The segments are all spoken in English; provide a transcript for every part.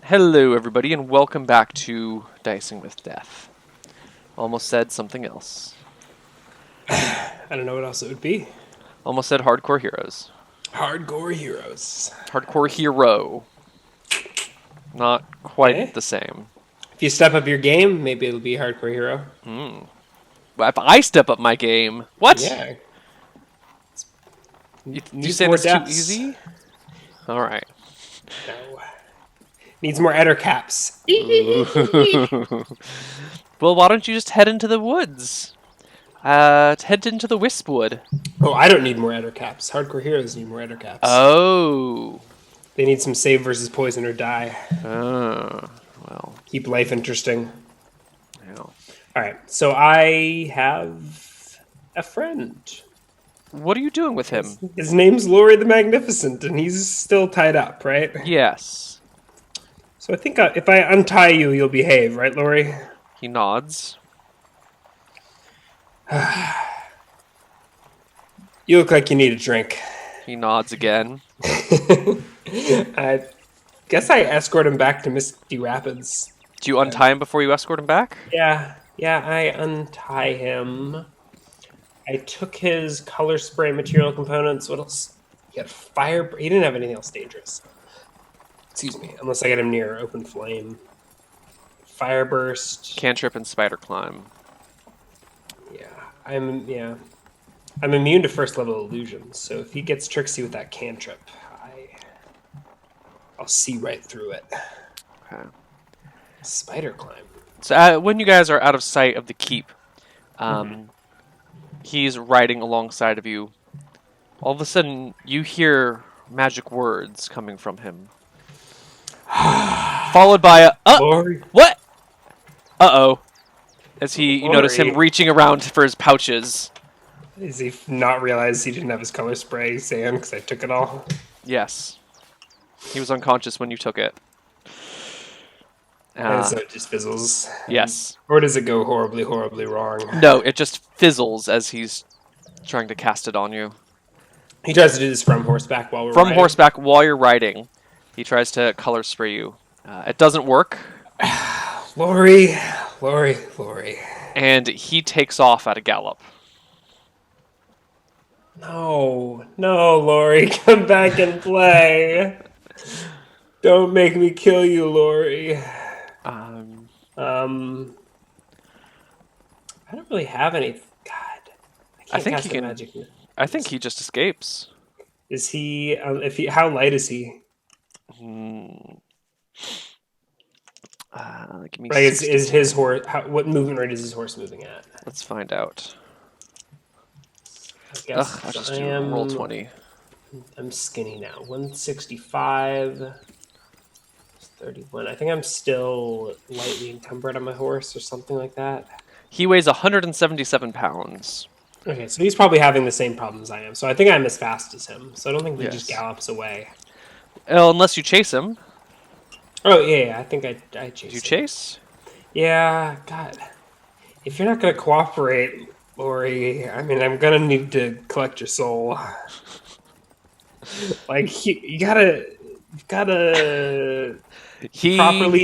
Hello, everybody, and welcome back to Dicing with Death. Almost said something else. I don't know what else it would be. Almost said Hardcore Heroes. Hardcore heroes. Hardcore Hero. Not quite Okay. the same. If you step up your game, maybe it'll be hardcore hero. But if I step up my game, what? Yeah. You Needs saying more it's too depths. easy? All right. No. Needs more eder caps. Well, why don't you just head into the woods? Head into the Wispwood. Oh, I don't need more eder caps. Hardcore heroes need more eder caps. Oh. They need some save versus poison or die. Well, Keep life interesting. yeah. All right. So I have a friend. What are you doing with him? His name's Laurie the Magnificent, and he's still tied up, right? Yes. So I think if I untie you, you'll behave, right, Laurie? He nods. You look like you need a drink. He nods again. I guess I escort him back to Misty Rapids. Do you untie him before you escort him back? Yeah, I untie him. I took his color spray material components. What else? He had fire. He didn't have anything else dangerous. Excuse me, unless I get him near open flame. Fire burst. Cantrip and spider climb. I'm immune to first level illusions. So if he gets tricksy with that cantrip, I'll see right through it. Okay. Spider climb. So when you guys are out of sight of the keep, he's riding alongside of you. All of a sudden, you hear magic words coming from him, followed by a Lord. what? Uh-oh. As you notice him Lori. reaching around for his pouches. Does he not realize he didn't have his color spray sand because I took it all? Yes. He was unconscious when you took it. And so it just fizzles. Yes. Or does it go horribly, horribly wrong? No, it just fizzles as he's trying to cast it on you. He tries to do this from horseback while we're From riding. horseback while you're riding, he tries to color spray you. It doesn't work, Lori. and he takes off at a gallop. No, Lori, come back and play. Don't make me kill you, Lori. I don't really have any. God, I think cast he a can. magic. I think he just escapes. Is he? How light is he? Give me Like, is 60 his horse? What movement rate is his horse moving at? Let's find out. I guess I'll just I do am. roll 20. I'm skinny now. 165. 31. I think I'm still lightly encumbered on my horse or something like that. He weighs 177 pounds. Okay, so he's probably having the same problems I am. So I think I'm as fast as him. So I don't think he just Yes. gallops away. Well, unless you chase him. Oh, yeah, I think I chase Do you him. chase? Yeah, God. If you're not going to cooperate, Lori, I mean, I'm going to need to collect your soul. Like, you gotta properly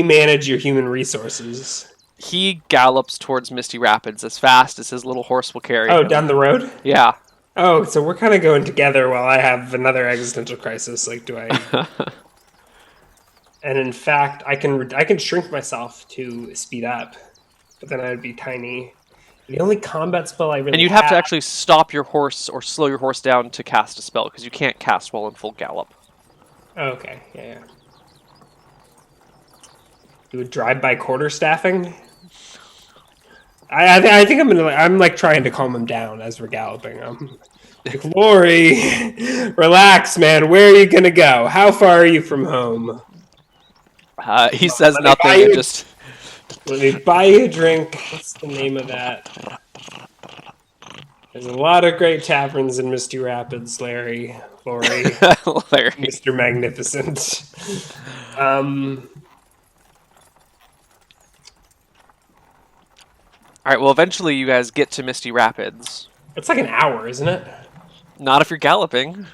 manage your human resources. He gallops towards Misty Rapids as fast as his little horse will carry Oh, him. down the road? Yeah. Oh, so we're kind of going together while I have another existential crisis. Like, do I? And in fact, I can shrink myself to speed up, but then I would be tiny. The only combat spell I really And you'd have to actually stop your horse or slow your horse down to cast a spell, because you can't cast while in full gallop. Oh, okay, yeah. Do a drive-by quarterstaffing. I think I'm like trying to calm him down as we're galloping. I'm like, Lori, relax, man. Where are you gonna go? How far are you from home? He says let me nothing buy and you- just... Let me buy you a drink. What's the name of that? There's a lot of great taverns in Misty Rapids, Lori, Larry. Mr. Magnificent. Alright, well, eventually you guys get to Misty Rapids. It's like an hour, isn't it? Not if you're galloping.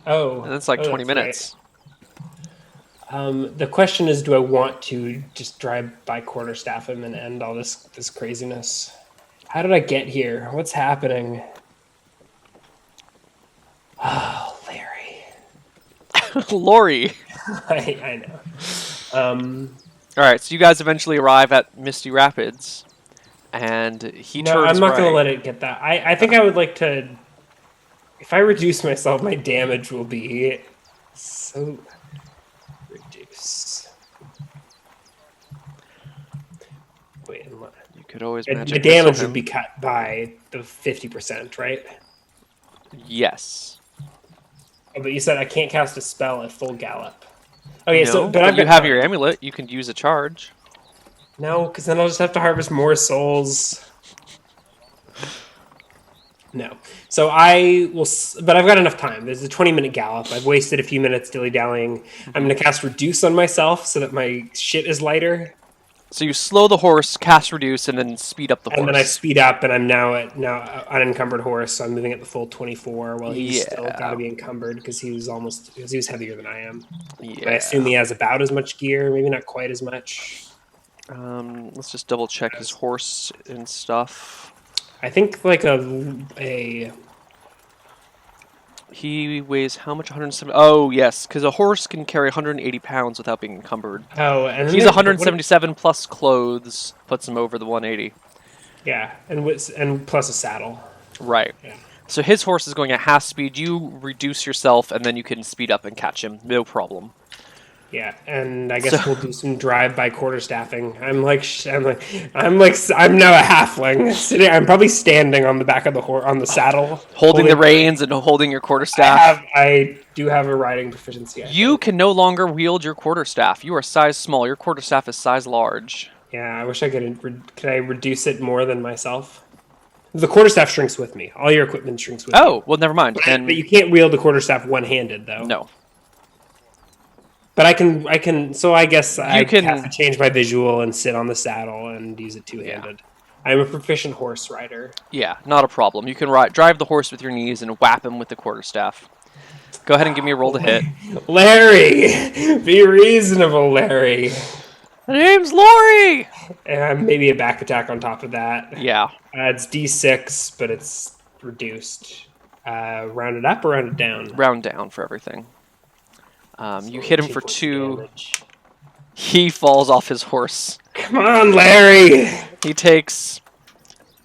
Oh. And it's like 20 that's minutes. Right. The question is, do I want to just drive by quarterstaff him and end all this craziness? How did I get here? What's happening? Oh, Larry. Lori. I know. All right, so you guys eventually arrive at Misty Rapids, and he No, turns I'm not right. going to let it get that. I think I would like to. If I reduce myself, my damage will be so reduce. Wait, You could always the magic damage missile would be him. cut by the 50%, right? Yes. Oh, but you said I can't cast a spell at full gallop. Okay, No, so but I've you got have time. your amulet. You can use a charge. No, because then I'll just have to harvest more souls. No. So I will, but I've got enough time. There's a 20-minute gallop. I've wasted a few minutes dilly-dallying. I'm going to cast Reduce on myself so that my shit is lighter. So you slow the horse, cast reduce, and then speed up the And then I horse. speed up, and I'm now unencumbered horse, so I'm moving at the full 24. While he's still got to be encumbered because he was heavier than I am. Yeah. I assume he has about as much gear, maybe not quite as much. Let's just double check his horse and stuff. I think like a He weighs how much? 170. Oh yes, because a horse can carry 180 pounds without being encumbered. oh, and He's 177 plus clothes, puts him over the 180. Yeah, and plus a saddle. Right. Yeah. So his horse is going at half speed. You reduce yourself, and then you can speed up and catch him. No problem. Yeah, and I guess we'll do some drive-by quarterstaffing. I'm now a halfling. I'm probably standing on the back of the horse on the saddle, Holding the reins and holding your quarterstaff. I do have a riding proficiency. You can no longer wield your quarterstaff. You are size small. Your quarterstaff is size large. Yeah, I wish I could. Could I reduce it more than myself? The quarterstaff shrinks with me. All your equipment shrinks with you. Oh, well, never mind. Then But you can't wield the quarterstaff one-handed, though. no. But I can. So I guess I can- have to change my visual and sit on the saddle and use it two-handed. I'm a proficient horse rider. Yeah, not a problem. You can drive the horse with your knees and whap him with the quarterstaff. Go ahead and give me a roll to hit. Larry, be reasonable, Larry. The name's Lori. Maybe a back attack on top of that. Yeah. It's D6, but it's reduced. Round it up or round it down? Round down for everything. You hit him for 2. Damage. He falls off his horse. Come on, Larry. He takes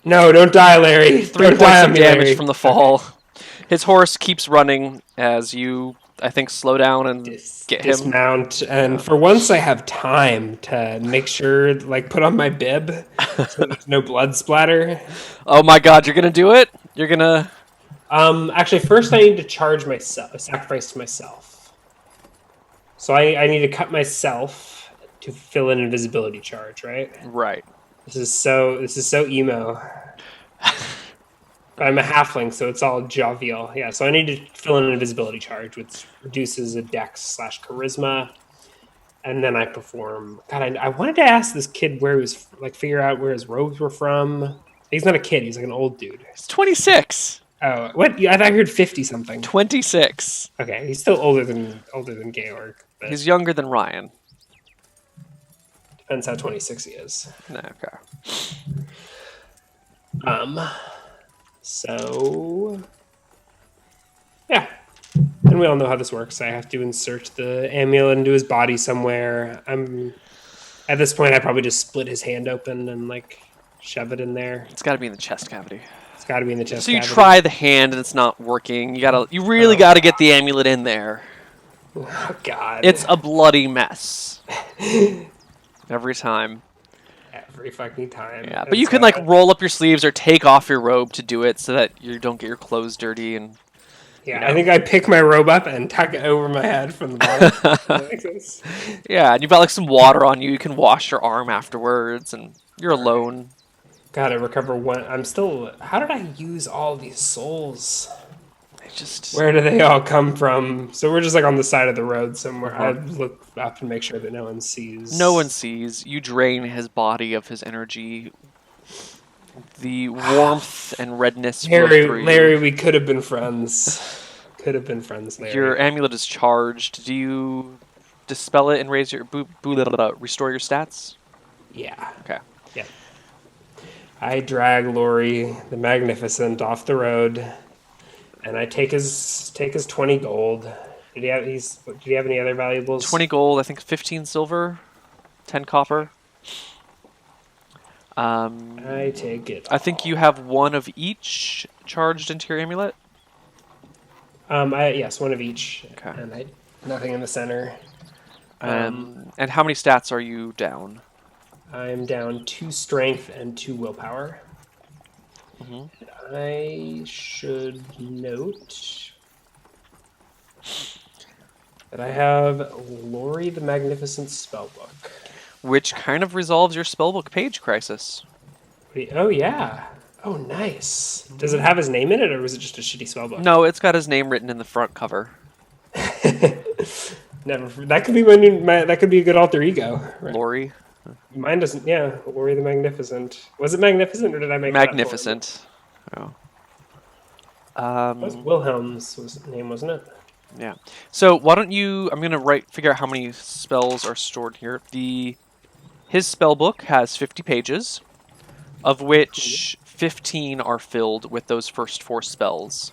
No, don't die, Larry. 3 Don't die points on of me, damage Larry. from the fall. His horse keeps running as you, I think, slow down and get him. Dismount, and for once I have time to make sure, like, put on my bib so there's no blood splatter. Oh my god, you're gonna do it? You're gonna... Actually, first I need to charge myself, sacrifice myself. So I need to cut myself to fill in an invisibility charge, right? Right. This is so emo. But I'm a halfling, so it's all jovial. Yeah, so I need to fill in an invisibility charge, which reduces a dex/charisma. And then I perform. God, I wanted to ask this kid where he was, like, figure out where his robes were from. He's not a kid, he's like an old dude. He's 26. Oh, what? I thought I heard 50 something. 26. Okay, he's still older than Georg. But He's younger than Ryan. depends how 26 he is. Okay. So yeah. And we all know how this works. I have to insert the amulet into his body somewhere. At this point I probably just split his hand open and, like, shove it in there. It's gotta be in the chest cavity. It's gotta be in the chest So you cavity. try the hand and it's not working. You really gotta get the amulet in there. Oh god. It's a bloody mess. Every time. every fucking time. Yeah, but you can, like, roll up your sleeves or take off your robe to do it so that you don't get your clothes dirty. And yeah, I think I pick my robe up and tuck it over my head from the bottom. Like this. yeah, and you've got, like, some water on you. You can wash your arm afterwards, and you're alone. Gotta recover one. I'm still. How did I use all these souls? Where do they all come from? So we're just, like, on the side of the road somewhere. I look up and make sure that no one sees. No one sees. You drain his body of his energy. The warmth and redness flow through you. Larry, we could have been friends. Could have been friends, Larry. Your amulet is charged. Do you dispel it and raise your restore your stats? Yeah. Okay. Yeah. I drag Lori the Magnificent off the road, and I take his 20 gold. Did he have any other valuables? 20 gold, I think 15 silver, 10 copper. I take it. I think you have one of each charged into your amulet. Yes, one of each, Okay. and nothing in the center. And how many stats are you down? I'm down 2 strength and 2 willpower. I should note that I have Lori the Magnificent spellbook. Which kind of resolves your spellbook page crisis. Oh yeah. Oh nice. Does it have his name in it, or was it just a shitty spellbook? No, it's got his name written in the front cover. Never. That could be that could be a good alter ego. Right? Lori. Mine doesn't. Yeah, Lori the Magnificent. Was it Magnificent, or did I make Magnificent. Oh. That was Wilhelm's name, wasn't it? Yeah. So why don't you? I'm gonna figure out how many spells are stored here. His spell book has 50 pages, of which 15 are filled with those first 4 spells.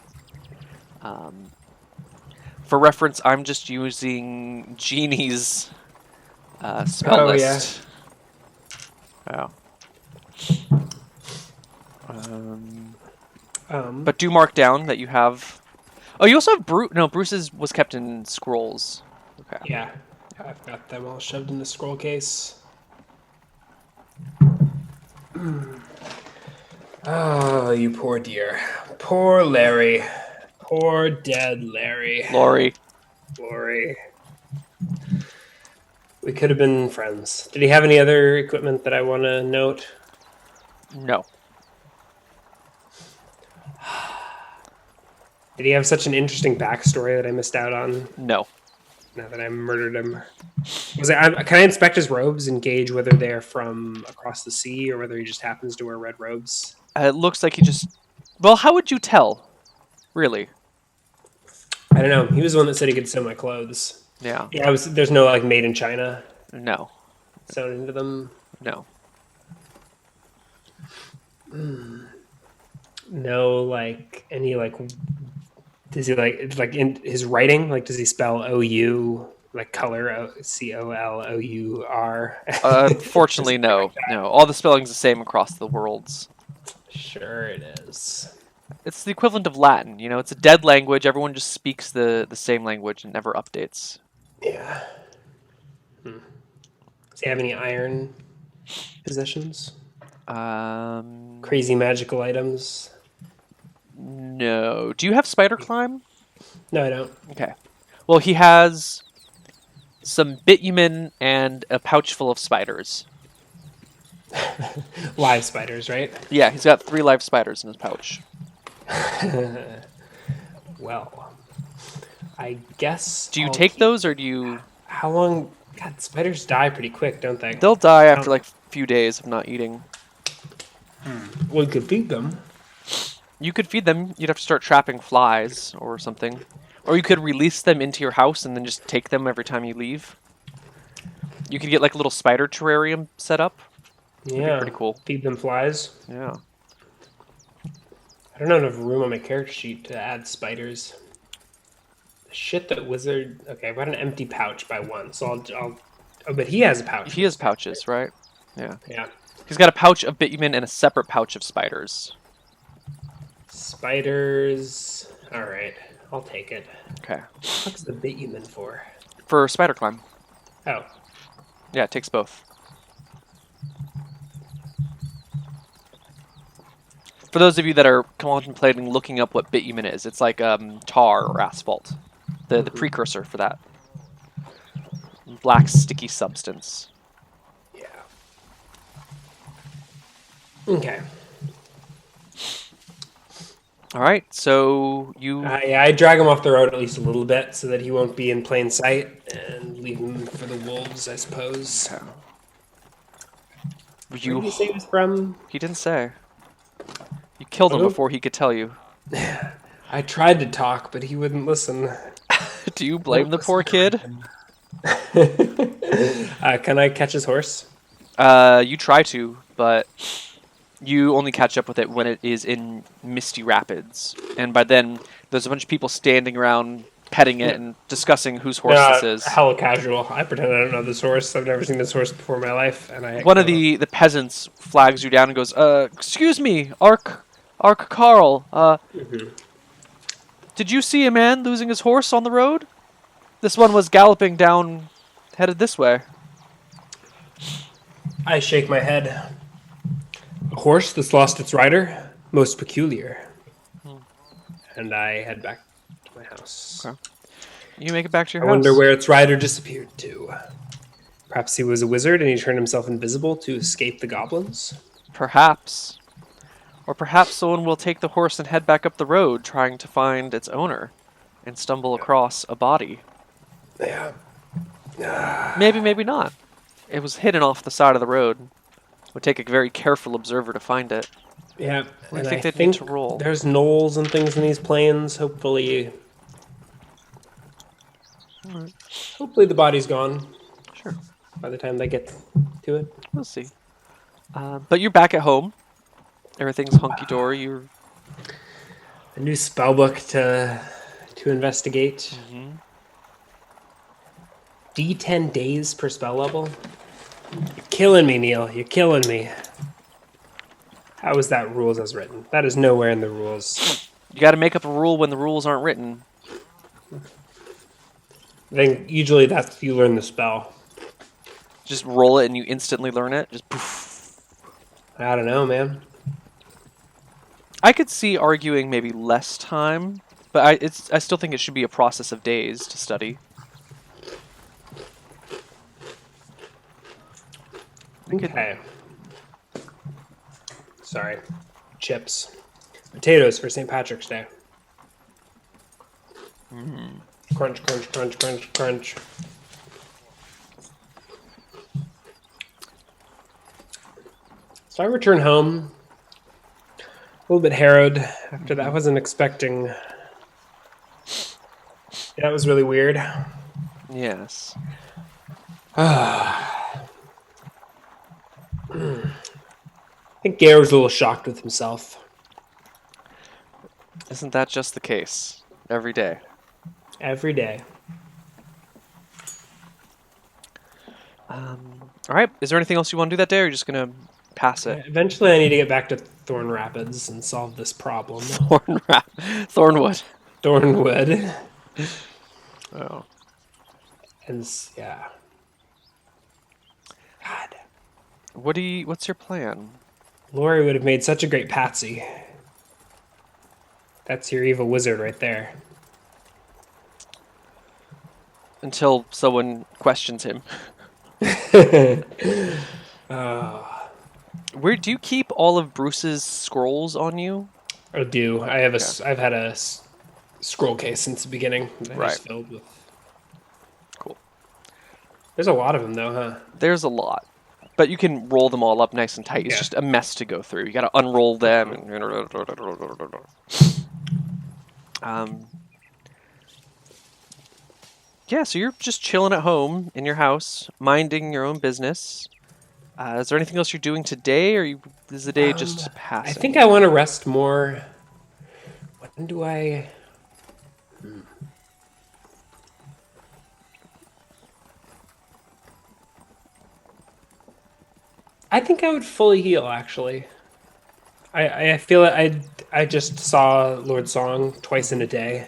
For reference, I'm just using Genie's spell list. Yeah. But do mark down that you have. Oh, you also have Bruce. No, Bruce's was kept in scrolls. Okay. Yeah, I've got them all shoved in the scroll case. Oh, you poor dear. Poor Larry. Poor dead Larry. Lori. We could have been friends. Did he have any other equipment that I want to note? No. Did he have such an interesting backstory that I missed out on? No. Now that I murdered him. Can I inspect his robes and gauge whether they're from across the sea or whether he just happens to wear red robes? It looks like he just. Well, how would you tell? Really? I don't know. He was the one that said he could sew my clothes. Yeah. Yeah, there's no like made in China No. sewn into them. No. No, like any like. Does he like in his writing? Like, does he spell OU like color COLOUR? Unfortunately, no. No. All the spelling's the same across the worlds. Sure, it is. It's the equivalent of Latin. You know, it's a dead language. Everyone just speaks the same language and never updates. Yeah. Does he have any iron possessions? Crazy magical items? No. Do you have spider climb? No, I don't. Okay. Well, he has some bitumen and a pouch full of spiders. Live spiders, right? Yeah, he's got 3 live spiders in his pouch. Well, I guess. Do you take those, or do you... How long... God, spiders die pretty quick, don't they? They'll die after like a few days of not eating. Well, you could feed them. You could feed them. You'd have to start trapping flies or something. Or you could release them into your house and then just take them every time you leave. You could get like a little spider terrarium set up. Yeah. Pretty cool. Feed them flies. Yeah. I don't have enough room on my character sheet to add spiders. Shit, that wizard... Okay, I've got an empty pouch by 1, so I'll... Oh, but he has a pouch. He has pouches, right? Yeah. Yeah. He's got a pouch of bitumen and a separate pouch of spiders. Spiders... Alright, I'll take it. Okay. What the fuck's the bitumen for? For spider climb. Oh. Yeah, it takes both. For those of you that are contemplating looking up what bitumen is, it's like tar or asphalt. The precursor for that. Black sticky substance. Yeah. Okay. Alright, so you... Yeah, I drag him off the road at least a little bit so that he won't be in plain sight and leave him for the wolves, I suppose. Okay. Where did he say he was from? He didn't say. You killed him before he could tell you. I tried to talk, but he wouldn't listen. Do you blame the poor kid? Can I catch his horse? You try to, but you only catch up with it when it is in Misty Rapids, and by then there's a bunch of people standing around petting it and discussing whose horse this is. Hella casual. I pretend I don't know this horse. I've never seen this horse before in my life, and I One of go, the peasants flags you down and goes, excuse me, Ark Carl, did you see a man losing his horse on the road? This one was galloping down, headed this way." I shake my head. A horse that's lost its rider? Most peculiar. And I head back to my house. Okay. You make it back to your I house. wonder where its rider disappeared to. Perhaps he was a wizard and he turned himself invisible to escape the goblins? Perhaps. Or perhaps someone will take the horse and head back up the road trying to find its owner and stumble across a body. Yeah. Maybe, maybe not. It was hidden off the side of the road. It would take a very careful observer to find it. Yeah. I And think I they'd need think to roll. there's knolls and things in these plains. Hopefully the body's gone Sure, by the time they get to it. we'll see. But you're back at home. Everything's hunky-dory. You're A new spell book to investigate. D10 days per spell level. You're killing me, Neil. You're killing me. How is that rules as written? That is nowhere in the rules. You got to make up a rule when the rules aren't written. I think usually that's you learn the spell. Just roll it and you instantly learn it. Just poof. I don't know, man. I could see arguing maybe less time, but I still think it should be a process of days to study. Okay. Sorry. Chips. Potatoes for St. Patrick's Day. Crunch, crunch, crunch, crunch, crunch. So I return home. A little bit harrowed after that. I wasn't expecting. That was really weird. Yes. I think Gare was a little shocked with himself. Isn't that just the case? Every day. Every day. All right. Is there anything else you want to do that day, or are you just going to pass it? Eventually, I need to get back to Thorn Rapids and solve this problem. Thornwood. Thornwood. Oh. And yeah. God. What's your plan? Lori would have made such a great patsy. That's your evil wizard right there. Until someone questions him. Where do you keep all of Bruce's scrolls on you? I do. I've had a scroll case since the beginning. That I Right. just filled with. Cool. There's a lot of them though, huh? There's a lot. But you can roll them all up nice and tight. It's Yeah. just a mess to go through. You got to unroll them. Yeah, so you're just chilling at home in your house, minding your own business. Is there anything else you're doing today, or is the day just passing? I think I want to rest more. When do I? I think I would fully heal. Actually, I feel I just saw Lord Song twice in a day.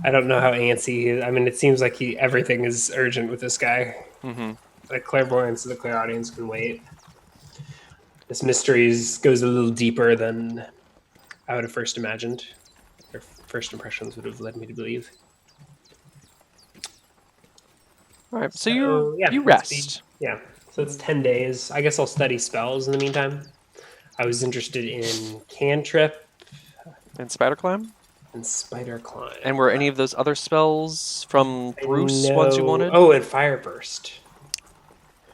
I don't know how antsy he is. I mean, it seems like everything is urgent with this guy. Mm-hmm. The clairvoyance of the clairaudience can wait. This mysteries goes a little deeper than I would have first imagined. Or first impressions would have led me to believe. All right, so So, yeah, you let's rest. Yeah, so it's 10 days. I guess I'll study spells in the meantime. I was interested in Cantrip And Spider Climb? and Spider Climb. And were any of those other spells from Bruce ones you wanted? Oh, and Fire Burst.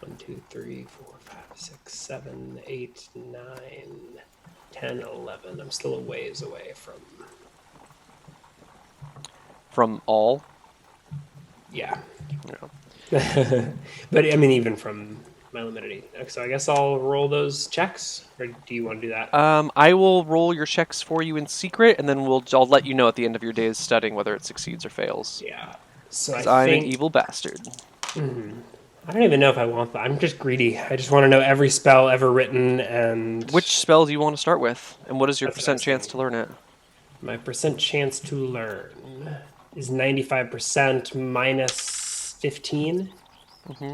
1, 2, 3, 4, 5, 6, 7, 8, 9, 10, 11. I'm still a ways away from. From all? Yeah. Yeah. But I mean, even from my limited. So I guess I'll roll those checks, or do you want to do that? I will roll your checks for you in secret, and then I'll let you know at the end of your days studying whether it succeeds or fails. Yeah. So I Because I'm an think evil bastard. I don't even know if I want that. I'm just greedy. I just want to know every spell ever written, and Which spell do you want to start with, and what is your that's what I percent was chance thinking. to learn it? My percent chance to learn is 95% minus 15 Hmm.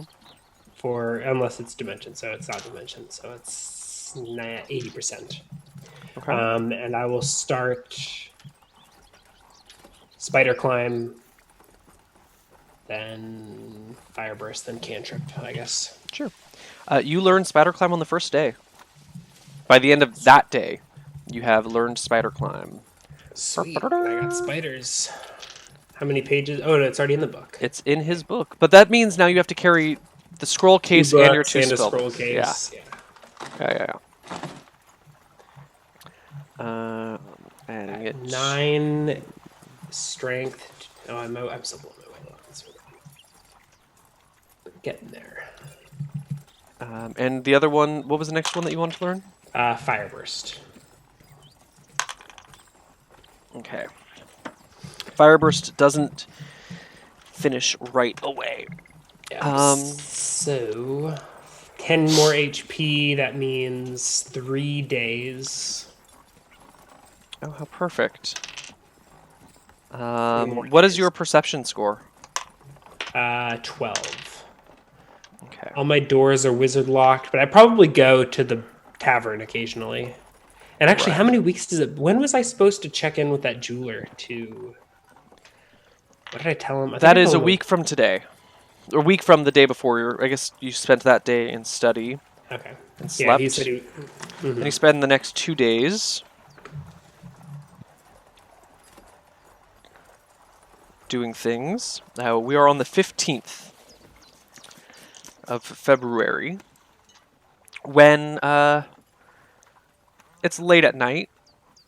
for unless it's dimension. So it's not dimension. So it's 80%. Okay. And I will start spider climb, then fire burst, then cantrip. I guess. Sure. You learn spider climb on the first day. By the end of that day, you have learned spider climb. Sweet. I got spiders. How many pages? Oh no, it's already in the book. It's in his book, but that means now you have to carry the scroll Two case and your books two and a spell scroll books. Yeah, case. Yeah. yeah. Adding it. 9 strength. Oh, I'm still below my weight. Getting there. And the other one, what was the next one that you wanted to learn? Fire burst. Okay. Fireburst doesn't finish right away. Yeah. So 10 more HP. That means 3 days. Oh, how perfect. 3 more What is days. your perception score? 12. Okay. All my doors are wizard locked, but I probably go to the tavern occasionally. And actually, how Right. many weeks does it? When was I supposed to check in with that jeweler? What did I tell him? I think That I is told a him week from today. A week from the day before. I guess you spent that day in study Okay. and Yeah, he slept. said he. Then you spend the next 2 days doing things. Now, we are on the 15th of February when it's late at night.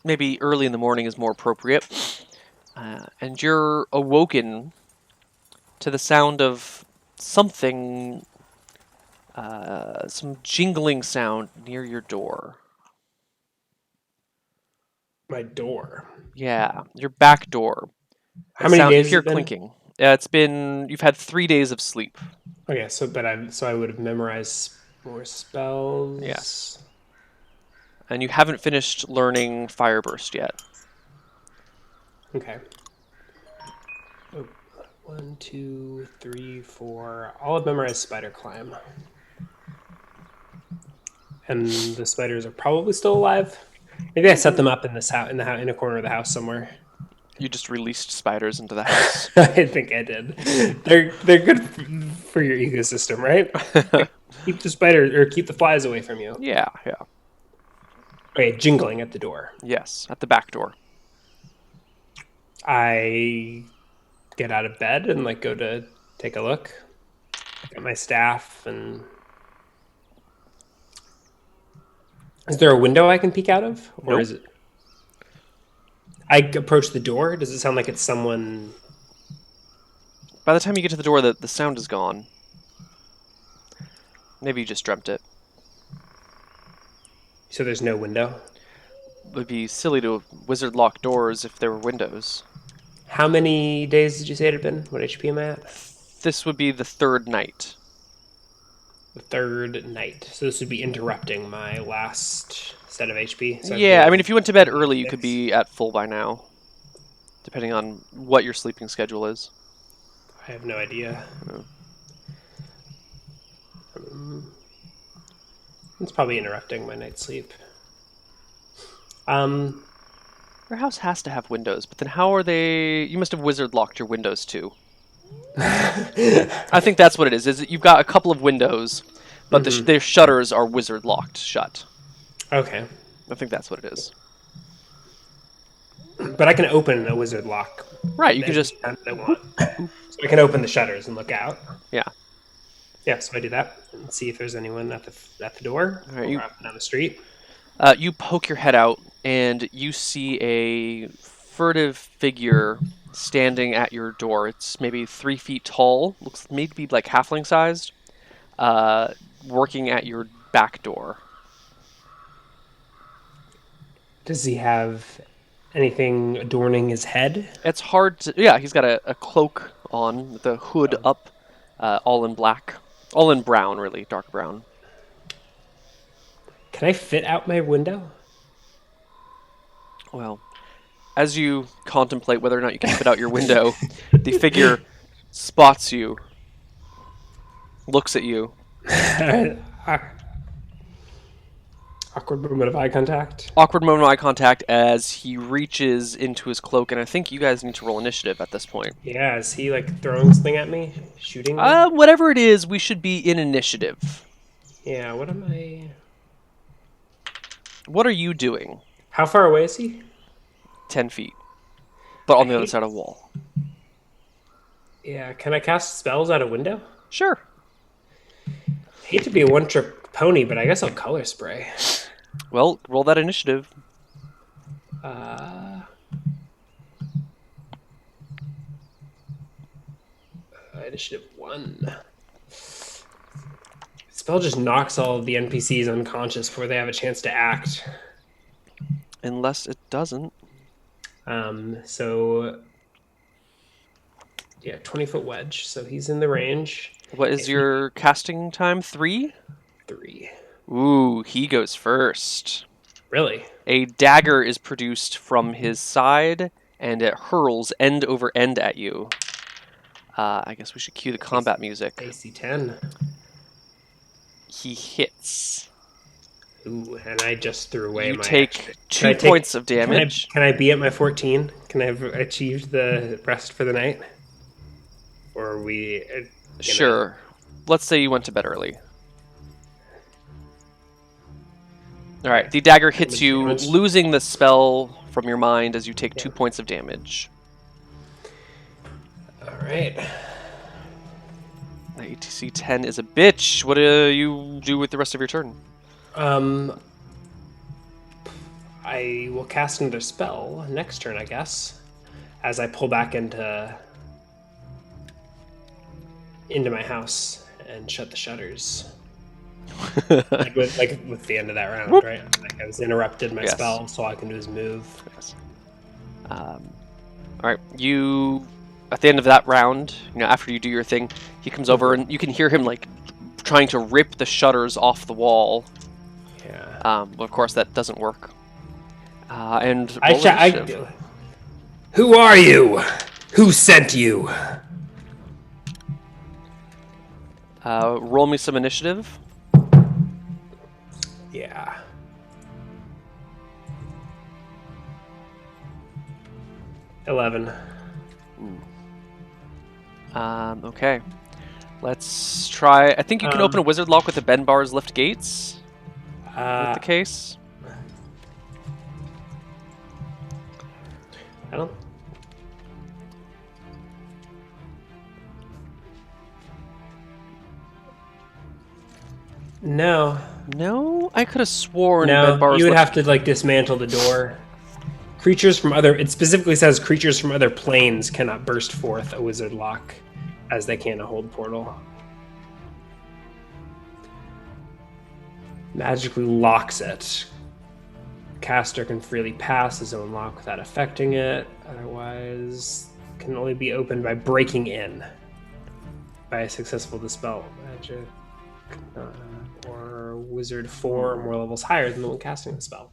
Maybe early in the morning is more appropriate. And you're awoken to the sound of something, some jingling sound near your door. My door. Yeah, your back door. How many You days has hear it been? clinking. You've had 3 days of sleep. Okay, so I would have memorized more Yes. spells. And you haven't finished learning Fireburst yet. Okay. Oh, 1, 2, 3, 4. I'll have memorized spider climb. And the spiders are probably still alive. Maybe I set them up in this house, in a corner of the house somewhere. You just released spiders into the house. I think I did. They're good for your ecosystem, right? Keep the spiders or keep the flies away from you. Yeah, yeah. Okay, jingling at the door. Yes, at the back door. I get out of bed and like go to take a look at my staff. And is there a window I can peek out of, or Nope. is it? I approach the door. Does it sound like it's someone? By the time you get to the door, the sound is gone. Maybe you just dreamt it. So there's no window. It would be silly to wizard lock doors if there were windows. How many days did you say it had been? What HP am I at? This would be the third night. The third night. So this would be interrupting my last set of HP. So Yeah, I mean, if you went to bed early, you could be at full by now, depending on what your sleeping schedule is. I have no idea. Oh. It's probably interrupting my night's sleep. Your house has to have windows, but then how are they? You must have wizard locked your windows too. I think that's what it is. Is that you've got a couple of windows, but their shutters are wizard locked shut. Okay. I think that's what it is. But I can open a wizard lock. Right, you can just anytime I want. So I can open the shutters and look out. yeah. Yeah, so I do that and see if there's anyone at the door All right, or up and down the street. You poke your head out and you see a furtive figure standing at your door. It's maybe 3 feet tall, looks maybe like halfling sized, working at your back door. Does he have anything adorning his head? It's hard to. Yeah, he's got a cloak on with the hood up, all in black. All in brown, really, dark brown. Can I fit out my window? Well, as you contemplate whether or not you can fit out your window, the figure spots you, looks at you. Awkward moment of eye contact. Awkward moment of eye contact as he reaches into his cloak, and I think you guys need to roll initiative at this point. Yeah, is he like throwing something at me? Shooting me? Whatever it is, we should be in initiative. Yeah, what am I... What are you doing? How far away is he? 10 feet. But on the other side of the wall. Yeah, can I cast spells out a window? Sure. Hate to be a one-trick pony, but I guess I'll color spray. Well, roll that initiative. Initiative 1. Spell just knocks all of the NPCs unconscious before they have a chance to act. Unless it doesn't. So... Yeah, 20-foot wedge, so he's in the range. What is your casting time? 3? 3. Ooh, he goes first. Really? A dagger is produced from his side, and it hurls end over end at you. I guess we should cue the combat music. AC 10. He hits. Ooh, and I just threw away You my take action. 2 points of damage. Can I be at my 14? Can I have achieved the rest for the night? Or are we... Sure. Let's say you went to bed early. Alright, the dagger hits you, losing the spell from your mind as you take 2 points of damage. Alright. The ATC 10 is a bitch. What do you do with the rest of your turn? I will cast another spell next turn, I guess, as I pull back into my house and shut the shutters. like with the end of that round, Whoop. right? Like I was interrupted my Yes. spell, so all I can do is move. Yes. All right, you at the end of that round, after you do your thing, he comes over and you can hear him like trying to rip the shutters off the wall. Yeah. But of course, that doesn't work. And I roll initiative. Who are you? Who sent you? Roll me some initiative. Yeah. $11. Okay. Let's try. I think you can open a wizard lock with the Ben Bars lift gates. With the case. I don't. No. No, I could have sworn No, Ben Bars you would lift. have to like dismantle the door. Creatures from other. It specifically says creatures from other planes cannot burst forth a wizard lock, as they can a hold portal. Magically locks it. Caster can freely pass his own lock without affecting it. Otherwise, can only be opened by breaking in. By a successful dispel magic. Or wizard 4 or more levels higher than the one casting the spell.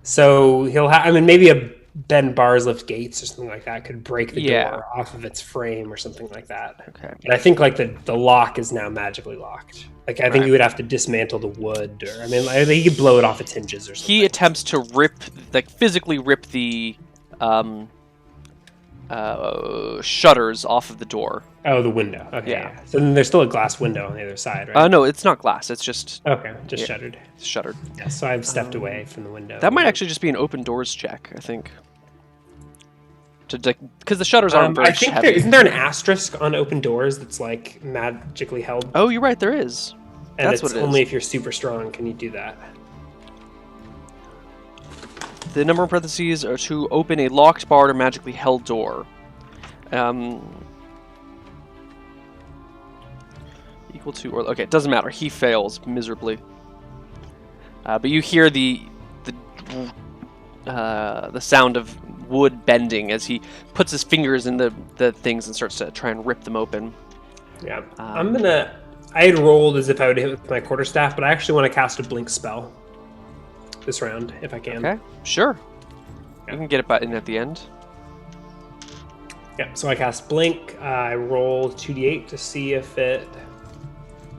So he'll have, maybe a Ben Bars lift gates or something like that could break the door off of its frame or something like that. Okay. But I think like the lock is now magically locked. Like I think you would have to dismantle the wood, or I think he could blow it off its hinges or something. He attempts to physically rip the shutters off of the door. Oh, the window. Okay. Yeah. Yeah. So then there's still a glass window on the other side, right? No, it's not glass. It's just Okay, just shuttered. shuttered. Yeah, so I've stepped away from the window. That might actually just be an open doors check, I think. Because the shutters aren't very I think heavy. isn't there an asterisk on open doors that's like magically held? Oh, you're right. There is. And That's it's what it is. only if you're super strong can you do that. The number in parentheses are to open a locked, barred, or magically held door. Equal to, or okay, it doesn't matter. He fails miserably. But you hear the sound of wood bending as he puts his fingers in the things and starts to try and rip them open. Yeah, I had rolled as if I would hit with my quarterstaff, but I actually want to cast a blink spell this round if I can. Okay, sure. Yeah. You can get it in at the end. Yeah, so I cast blink. I roll 2d8 to see if it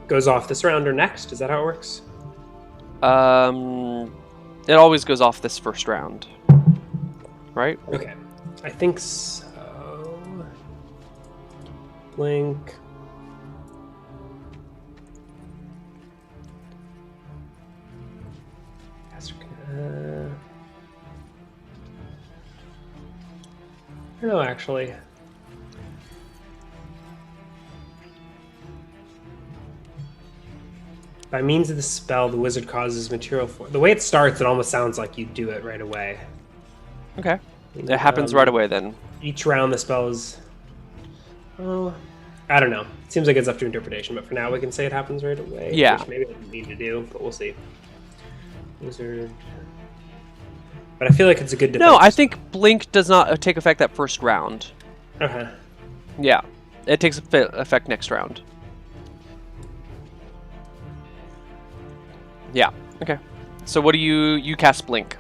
goes off this round or next. Is that how it works? It always goes off this first round, right? Okay, I think so. Blink. I don't know, actually. By means of the spell, the wizard causes material for... The way it starts, it almost sounds like you do it right away. Okay. It happens right away then. Each round the spell is... Oh, I don't know. It seems like it's up to interpretation, but for now we can say it happens right away. Yeah. Which maybe I didn't need to do, but we'll see. Wizard... But I feel like it's a good defense. No, I think blink does not take effect that first round. Okay. Yeah. It takes effect next round. Yeah. Okay. So what do you cast blink?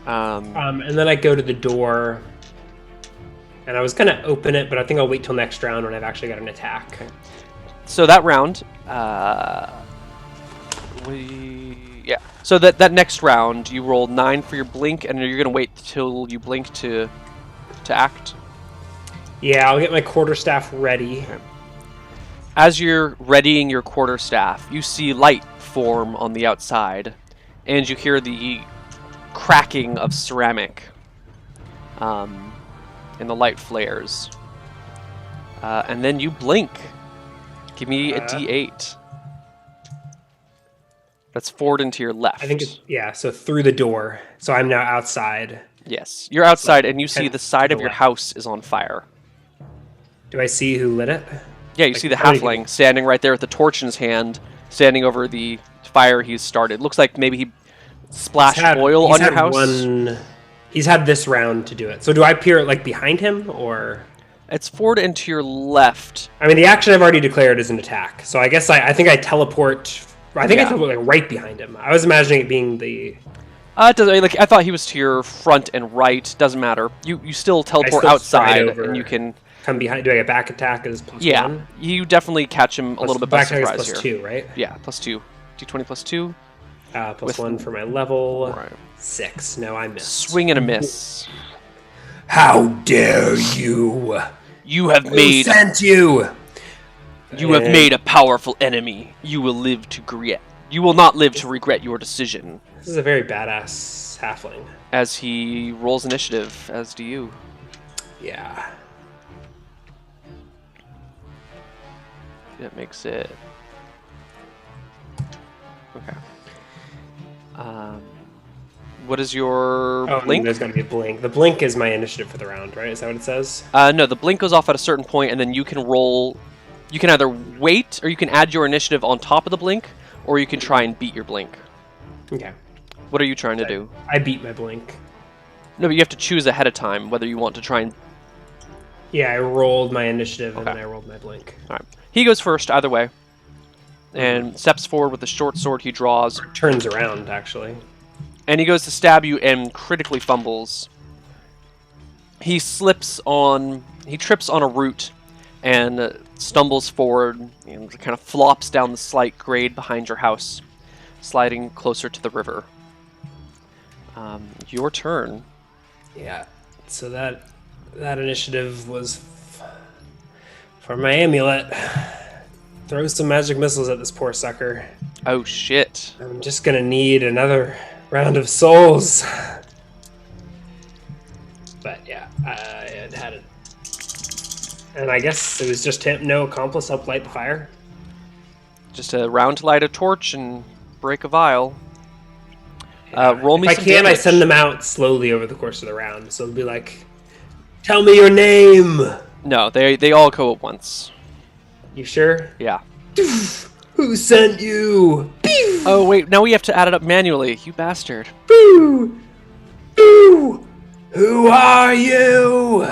And then I go to the door, and I was gonna open it, but I think I'll wait till next round when I've actually got an attack. Okay. So that round, yeah. So that next round, you roll 9 for your blink, and you're gonna wait till you blink to act. Yeah, I'll get my quarterstaff ready. Okay. As you're readying your quarterstaff, you see light form on the outside, and you hear the cracking of ceramic, and the light flares. And then you blink. Give me a D8. That's forward and to your left. I think it's, yeah, so through the door. So I'm now outside. Yes, you're outside, and you see the side of your left. house is on fire. Do I see who lit it? Yeah, you see the how many halfling standing right there with the torch in his hand, standing over the fire he's started. Looks like maybe he splashed oil on your house. He's had this round to do it. So do I appear like behind him, or? It's forward and to your left. I mean, the action I've already declared is an attack. So I guess I think I teleport. I think I teleport like right behind him. I was imagining it being the. It doesn't, like I thought he was to your front and right. Doesn't matter. You still teleport outside, and you can come behind. Do I get back attack as +1? Yeah, you definitely catch him a little bit by surprise plus here. +2, right? Yeah, +2. D20 +2. +1 for my level. Right. 6. No, I missed. Swing and a miss. How dare you! You have made. Who sent you? You have made a powerful enemy. You will live to regret. You will not live to regret your decision. This is a very badass halfling. As he rolls initiative, as do you. Yeah. That makes it. Okay. What is your blink? There's going to be a blink. The blink is my initiative for the round, right? Is that what it says? No, the blink goes off at a certain point, and then you can roll. You can either wait, or you can add your initiative on top of the blink, or you can try and beat your blink. Okay. What are you trying to do? I beat my blink. No, but you have to choose ahead of time whether you want to try and... Yeah, I rolled my initiative, and then I rolled my blink. All right. He goes first, either way. And steps forward with the short sword he draws. Turns around, actually. And he goes to stab you and critically fumbles. He trips on a root and stumbles forward and kind of flops down the slight grade behind your house, sliding closer to the river. Your turn. Yeah. So that initiative was for my amulet. Throw some magic missiles at this poor sucker. Oh shit. I'm just gonna need another round of souls. But yeah, I had it. And I guess it was just him, no accomplice helped light the fire. Just a round to light a torch and break a vial. Roll me If I some can, I damage. send them out slowly over the course of the round. So it'll be like, tell me your name. No, they all go at once. You sure? Yeah. Who sent you? Oh wait, now we have to add it up manually. You bastard. Boo! Boo! Who are you?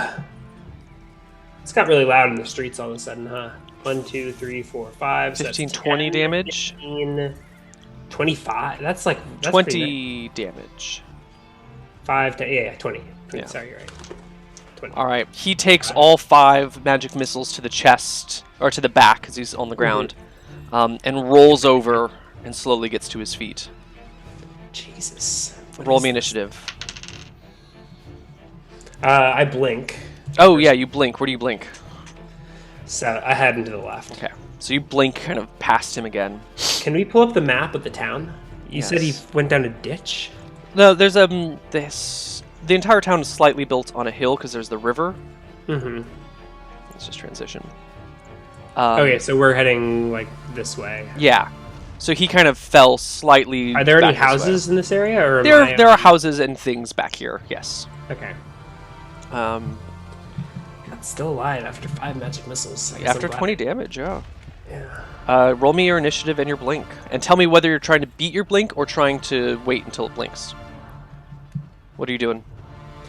It's got really loud in the streets all of a sudden, huh? 1, 2, 3, 4, 5, 15, 10, 20 damage. 15, 25. That's pretty nice. 20 damage. 5, 10, yeah, 20. Yeah. Sorry, you're right. 20. All right. He takes all 5 magic missiles to the chest or to the back because he's on the ground, and rolls over and slowly gets to his feet. Jesus. Roll me initiative. I blink. Oh yeah, you blink. Where do you blink? So I head into the left. Okay. So you blink kind of past him again. Can we pull up the map of the town? You said he Yes. went down a ditch? No, there's the entire town is slightly built on a hill because there's the river. Mm-hmm. Let's just transition. Okay, so we're heading, like, this way. Yeah. So he kind of fell slightly. Are there any back this way. houses in this area? Or There are houses and things back here. Yes. Okay. God's still alive after 5 magic missiles. I guess After I'm glad. 20 damage, yeah. Yeah. Roll me your initiative and your blink, and tell me whether you're trying to beat your blink or trying to wait until it blinks. What are you doing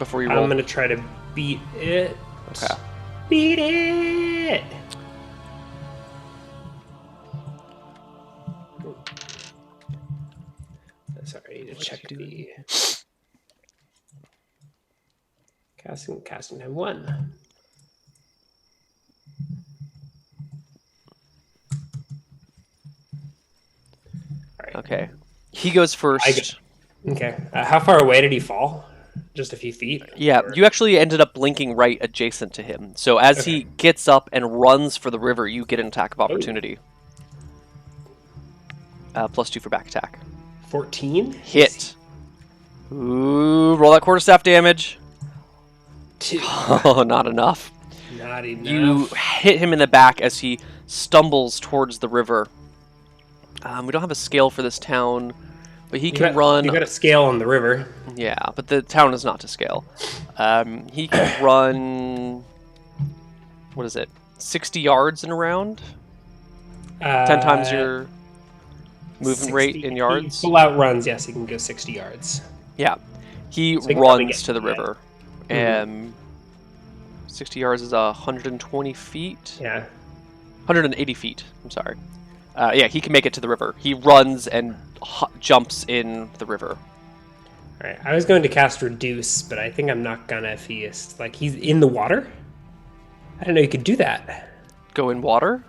before you roll? I'm going to try to beat it. Okay. Beat it! Sorry, I need to check the... Casting time 1. Alright. Okay. He goes first. Okay. How far away did he fall? Just a few feet? Yeah, Or- you actually ended up blinking right adjacent to him. So as he gets up and runs for the river, you get an attack of opportunity. +2 for back attack. 14? Hit. Ooh, roll that quarterstaff damage. 2. Oh, not enough. Not enough. You hit him in the back as he stumbles towards the river. We don't have a scale for this town, but he can run. You got a scale on the river. Yeah, but the town is not to scale. He can run. What is it? 60 yards in a round. 10 times your movement rate in yards. Full out runs, yes, he can go 60 yards. Yeah, he So he can probably runs get to the to that. river, and 60 yards is 120 feet. Yeah. 180 feet. I'm sorry. Yeah, he can make it to the river. He runs and jumps in the river. Alright, I was going to cast Reduce, but I think I'm not gonna if he is, like, he's in the water? I didn't know you could do that. Go in water?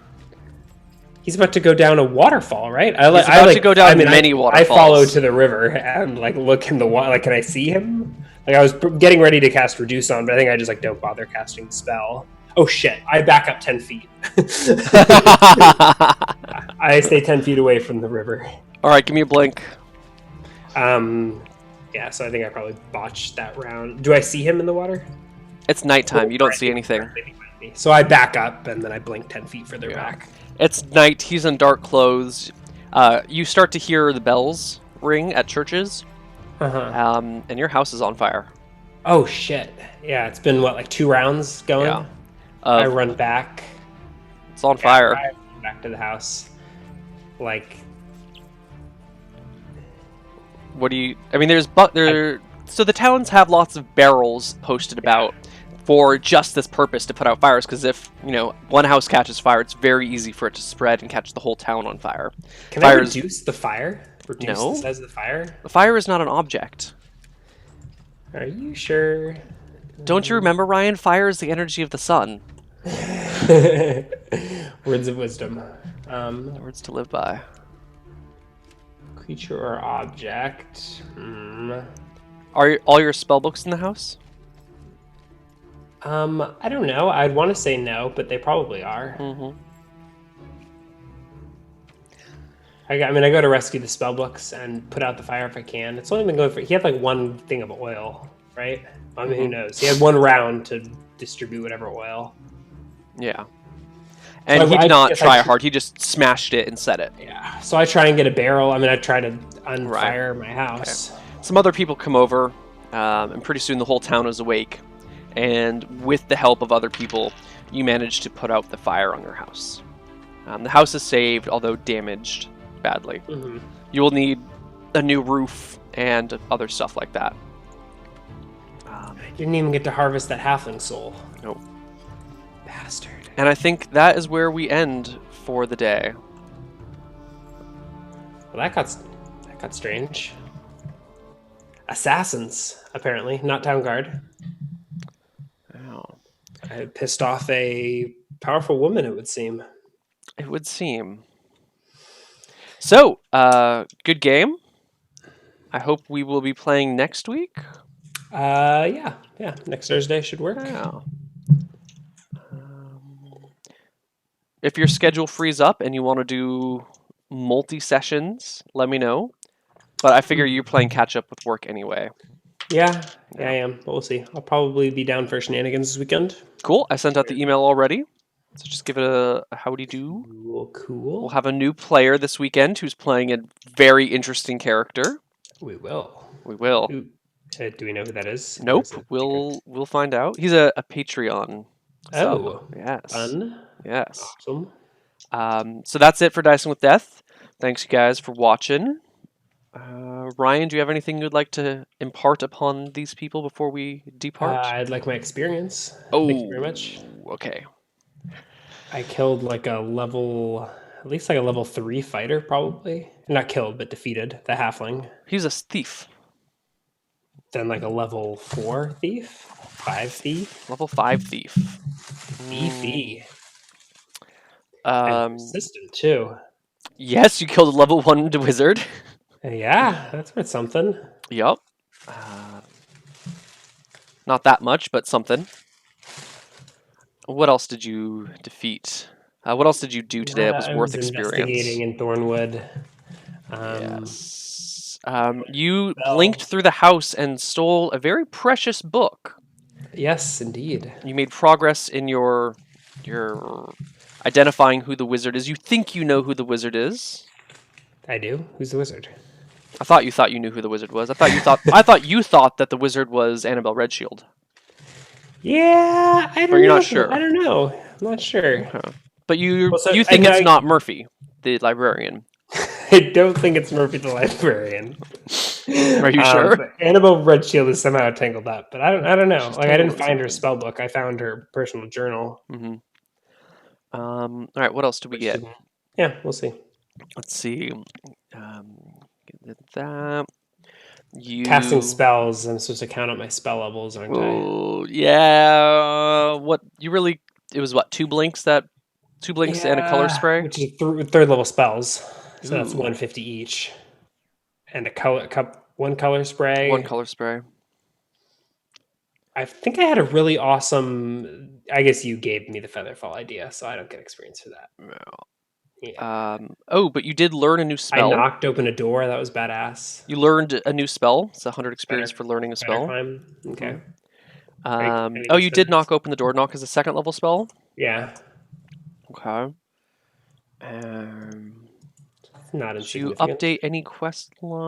He's about to go down a waterfall, right? He's about to go down many I waterfalls. follow to the river and, like, look in the water. Like, can I see him? Like, I was getting ready to cast Reduce on, but I think I just, like, don't bother casting the spell. Oh, shit. I back up 10 feet. I stay 10 feet away from the river. All right, give me a blink. Yeah, so I think I probably botched that round. Do I see him in the water? It's nighttime. You don't see anything. So I back up, and then I blink 10 feet further back. It's night. He's in dark clothes. You start to hear the bells ring at churches, Uh-huh. and your house is on fire. Oh, shit. Yeah, it's been, what, like 2 rounds going? Yeah. I run back. It's on fire. I run back to the house. Like, What do you? I mean, so the towns have lots of barrels posted about for just this purpose to put out fires. Because if one house catches fire, it's very easy for it to spread and catch the whole town on fire. can I reduce the fire? Reduce No. the size of the fire? The fire is not an object. Are you sure? Don't you remember, Ryan? Fire is the energy of the sun. Words of wisdom. Words to live by. Creature or object? Are all your spell books in the house? I don't know. I'd want to say no, but they probably are. Mm-hmm. I go to rescue the spell books and put out the fire if I can. It's only been going for. He had like 1 thing of oil, right? I mean, who knows? He had 1 round to distribute whatever oil. Yeah. And he did not try hard. He just smashed it and set it. Yeah. So I try and get a barrel. I mean, I try to unfire my house. some other people come over, and pretty soon the whole town is awake. And with the help of other people, you manage to put out the fire on your house. The house is saved, although damaged badly. Mm-hmm. You will need a new roof and other stuff like that. Didn't even get to harvest that halfling soul. Nope. Bastard. And I think that is where we end for the day. Well, that got strange. Assassins, apparently, not town guard. Oh. I pissed off a powerful woman, it would seem. It would seem. So, good game. I hope we will be playing next week. Yeah. Next Thursday should work. Yeah. If your schedule frees up and you want to do multi-sessions, let me know. But I figure you're playing catch-up with work anyway. Yeah, I am. But we'll see. I'll probably be down for shenanigans this weekend. Cool. I sent out the email already. So just give it a howdy do. Cool. We'll have a new player this weekend who's playing a very interesting character. We will. We will. Do we know who that is? Nope. We'll find out. He's a Patreon. Oh, yes. fun. Yes. Awesome. So that's it for Dicing with Death. Thanks, you guys, for watching. Ryan, do you have anything you'd like to impart upon these people before we depart? I'd like my experience. Oh, Thank you very much. Okay. I killed at least like a level 3 fighter, probably. Not killed, but defeated the halfling. He's a thief. Then like a level 4 thief, 5 thief. Level 5 thief. Beefy. Persistent too. Yes, you killed a level 1 wizard. Yeah, that's worth something. Yup. Not that much, but something. What else did you defeat? What else did you do today that was worth experience? Investigating in Thornwood. Yes. You blinked through the house and stole a very precious book. Yes, indeed. You made progress in your identifying who the wizard is. You think you know who the wizard is. I do. Who's the wizard? I thought you knew who the wizard was. I thought you thought that the wizard was Annabelle Redshield. Yeah, I don't know. Or you're not sure? I don't know. I'm not sure. Okay. But you I think it's not Murphy, the librarian. I don't think it's Murphy the librarian. Are you sure? Annabelle Redshield is somehow tangled up, but I don't know. Like I didn't find her spell book. I found her personal journal. Mm-hmm. All right. What else do we get? Yeah, we'll see. Let's see. That you Casting spells. I'm supposed to count up my spell levels, aren't I? Oh yeah. What you really? It was what 2 blinks and a color spray. Which is third level spells. So that's Ooh. 150 each, and one color spray. 1 color spray. I think I had a really awesome. I guess you gave me the Featherfall idea, so I don't get experience for that. No. Yeah. But you did learn a new spell. I knocked open a door. That was badass. You learned a new spell. It's 100 experience for learning a spell. Okay. You did knock open the door. Knock is a 2nd level spell. Yeah. Okay. Not Did you insignificant. update any quest lines?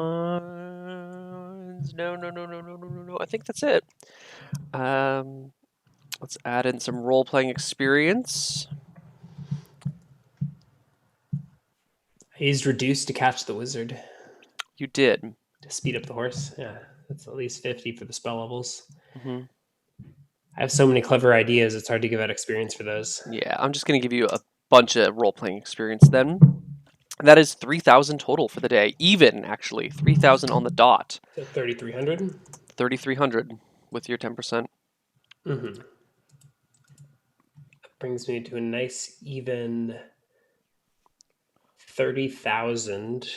No. I think that's it. Let's add in some role-playing experience. I used reduce to catch the wizard. You did. To speed up the horse. Yeah, that's at least 50 for the spell levels. Mm-hmm. I have so many clever ideas, it's hard to give out experience for those. Yeah, I'm just going to give you a bunch of role-playing experience then. That is 3,000 total for the day. Even, actually. 3,000 on the dot. So 3,300? 3,300 with your 10%. Mm-hmm. That brings me to a nice even 30,000.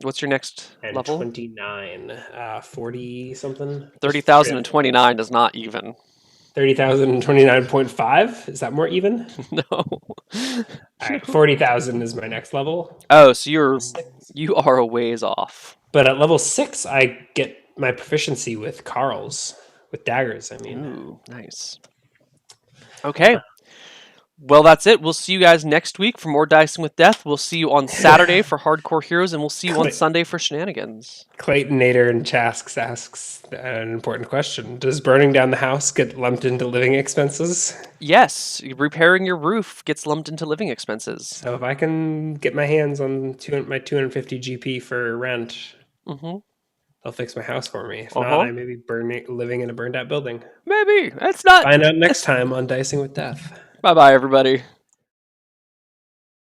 What's your next and level? 29. 40 something? 30,029 does not even. 30,029.5? Is that more even? No. All right, 40,000 is my next level. Oh, so you are a ways off. But at level 6, I get my proficiency with Carl's, with daggers, I mean. Ooh, nice. Okay. Well, that's it. We'll see you guys next week for more Dicing with Death. We'll see you on Saturday for Hardcore Heroes, and we'll see you on Sunday for Shenanigans. Clayton Nader and Chasks asks an important question. Does burning down the house get lumped into living expenses? Yes, repairing your roof gets lumped into living expenses. So if I can get my hands on my 250 GP for rent, they'll fix my house for me. If not, I may be living in a burned out building. Maybe. It's not. Find out next time on Dicing with Death. Bye-bye, everybody.